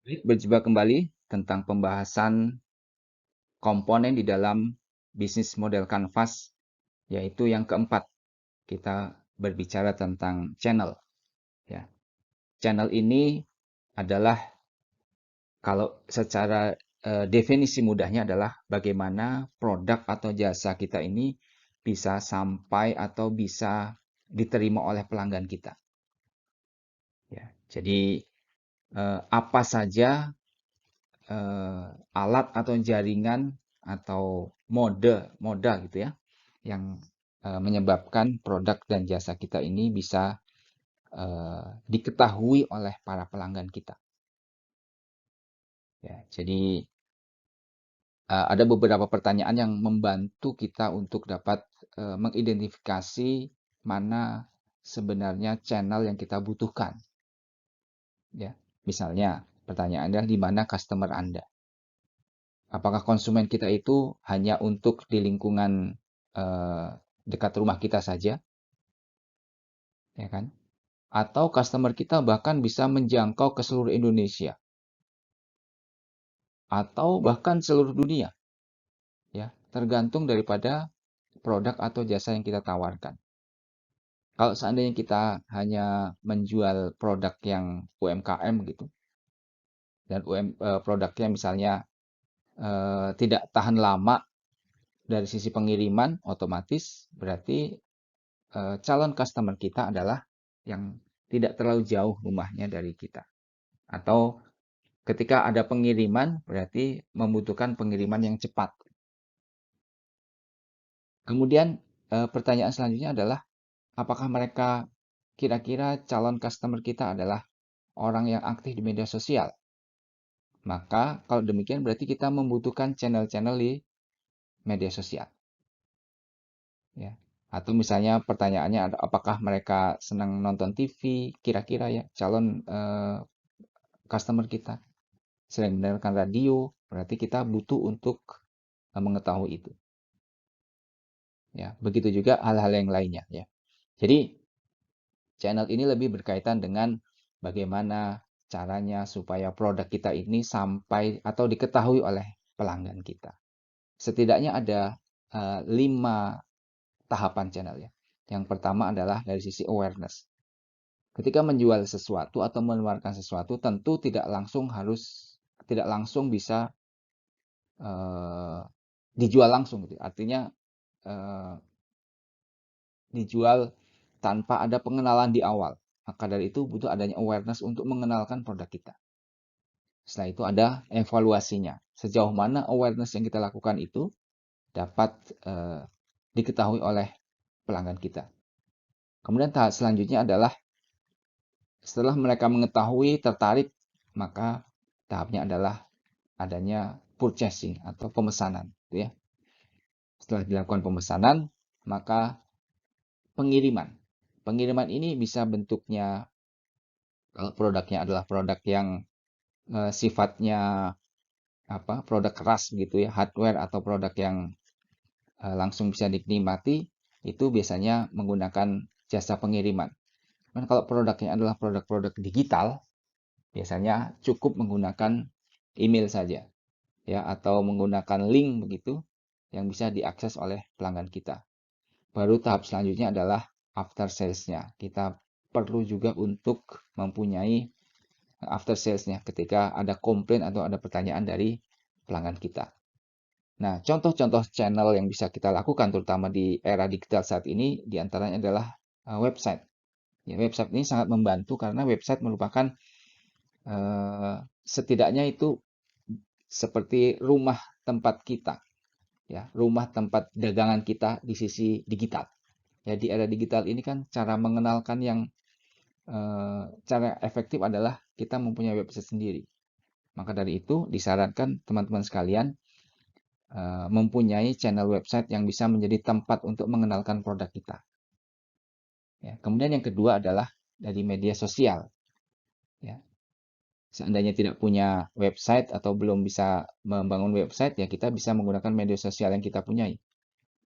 Baik, berjumpa kembali tentang pembahasan komponen di dalam bisnis model kanvas, yaitu yang keempat. Kita berbicara tentang channel. Ya, channel ini adalah kalau secara definisi mudahnya adalah bagaimana produk atau jasa kita ini bisa sampai atau bisa diterima oleh pelanggan kita. Ya, jadi apa saja alat atau jaringan atau moda gitu ya yang menyebabkan produk dan jasa kita ini bisa diketahui oleh para pelanggan kita. Ya, jadi ada beberapa pertanyaan yang membantu kita untuk dapat mengidentifikasi mana sebenarnya channel yang kita butuhkan. Ya, misalnya pertanyaan adalah di mana customer Anda? Apakah konsumen kita itu hanya untuk di lingkungan eh, dekat rumah kita saja, ya kan? Atau customer kita bahkan bisa menjangkau ke seluruh Indonesia atau bahkan seluruh dunia, ya, tergantung daripada produk atau jasa yang kita tawarkan. Kalau seandainya kita hanya menjual produk yang UMKM gitu, dan produknya misalnya tidak tahan lama dari sisi pengiriman, otomatis berarti calon customer kita adalah yang tidak terlalu jauh rumahnya dari kita. Atau ketika ada pengiriman, berarti membutuhkan pengiriman yang cepat. Kemudian pertanyaan selanjutnya adalah, apakah mereka kira-kira calon customer kita adalah orang yang aktif di media sosial? Maka kalau demikian berarti kita membutuhkan channel-channel di media sosial. Ya. Atau misalnya pertanyaannya, apakah mereka senang nonton TV? Kira-kira ya calon customer kita sering mendengarkan radio, berarti kita butuh untuk mengetahui itu. Ya, begitu juga hal-hal yang lainnya. Ya, jadi channel ini lebih berkaitan dengan bagaimana caranya supaya produk kita ini sampai atau diketahui oleh pelanggan kita. Setidaknya ada 5 tahapan channel ya. Yang pertama adalah dari sisi awareness. Ketika menjual sesuatu atau menawarkan sesuatu, tentu tidak langsung bisa uh, dijual langsung gitu. Artinya uh, dijual tanpa ada pengenalan di awal. Maka dari itu butuh adanya awareness untuk mengenalkan produk kita. Setelah itu ada evaluasinya. Sejauh mana awareness yang kita lakukan itu dapat diketahui oleh pelanggan kita. Kemudian tahap selanjutnya adalah setelah mereka mengetahui, tertarik, maka tahapnya adalah adanya purchasing atau pemesanan. Gitu ya. Setelah dilakukan pemesanan, maka pengiriman. Pengiriman ini bisa bentuknya, kalau produknya adalah produk yang sifatnya produk keras gitu ya, hardware atau produk yang langsung bisa dinikmati, itu biasanya menggunakan jasa pengiriman. Dan kalau produknya adalah produk-produk digital, biasanya cukup menggunakan email saja, ya, atau menggunakan link begitu yang bisa diakses oleh pelanggan kita. Baru tahap selanjutnya adalah after sales-nya. Kita perlu juga untuk mempunyai after sales-nya ketika ada komplain atau ada pertanyaan dari pelanggan kita. Nah, contoh-contoh channel yang bisa kita lakukan terutama di era digital saat ini diantaranya adalah website. Ya, website ini sangat membantu karena website merupakan setidaknya itu seperti rumah tempat kita, ya, rumah tempat dagangan kita di sisi digital. Ya, di era digital ini kan cara mengenalkan yang cara efektif adalah kita mempunyai website sendiri. Maka dari itu disarankan teman-teman sekalian mempunyai channel website yang bisa menjadi tempat untuk mengenalkan produk kita. Ya, kemudian yang kedua adalah dari media sosial. Ya, seandainya tidak punya website atau belum bisa membangun website, ya kita bisa menggunakan media sosial yang kita punyai.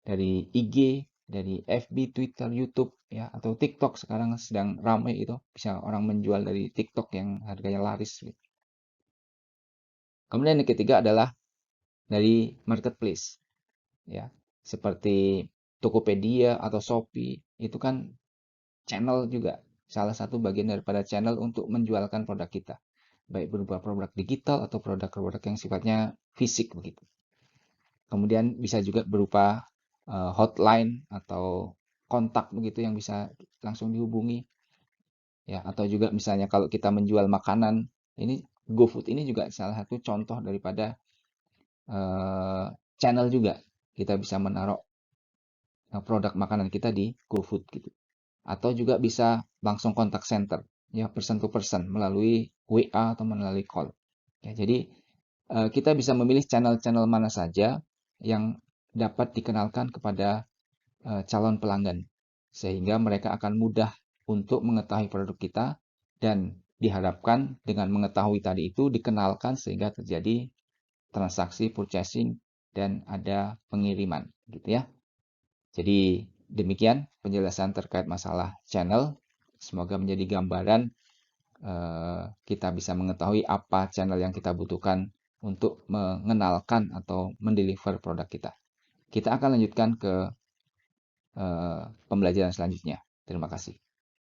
Dari IG, dari FB, Twitter, YouTube, ya, atau TikTok sekarang sedang ramai itu. Bisa orang menjual dari TikTok yang harganya laris. Kemudian yang ketiga adalah dari marketplace, ya, seperti Tokopedia atau Shopee, itu kan channel juga, salah satu bagian daripada channel untuk menjualkan produk kita, baik berupa produk digital atau produk-produk yang sifatnya fisik begitu. Kemudian bisa juga berupa hotline atau kontak begitu yang bisa langsung dihubungi, ya, atau juga misalnya kalau kita menjual makanan, ini GoFood ini juga salah satu contoh daripada eh, channel juga. Kita bisa menaruh produk makanan kita di GoFood gitu. Atau juga bisa langsung kontak center, ya, person to person melalui WA atau melalui call. Ya, jadi kita bisa memilih channel-channel mana saja yang dapat dikenalkan kepada calon pelanggan, sehingga mereka akan mudah untuk mengetahui produk kita, dan diharapkan dengan mengetahui tadi itu dikenalkan sehingga terjadi transaksi purchasing dan ada pengiriman gitu ya. Jadi demikian penjelasan terkait masalah channel. Semoga menjadi gambaran, kita bisa mengetahui apa channel yang kita butuhkan untuk mengenalkan atau mendeliver produk kita. Kita akan lanjutkan ke pembelajaran selanjutnya. Terima kasih.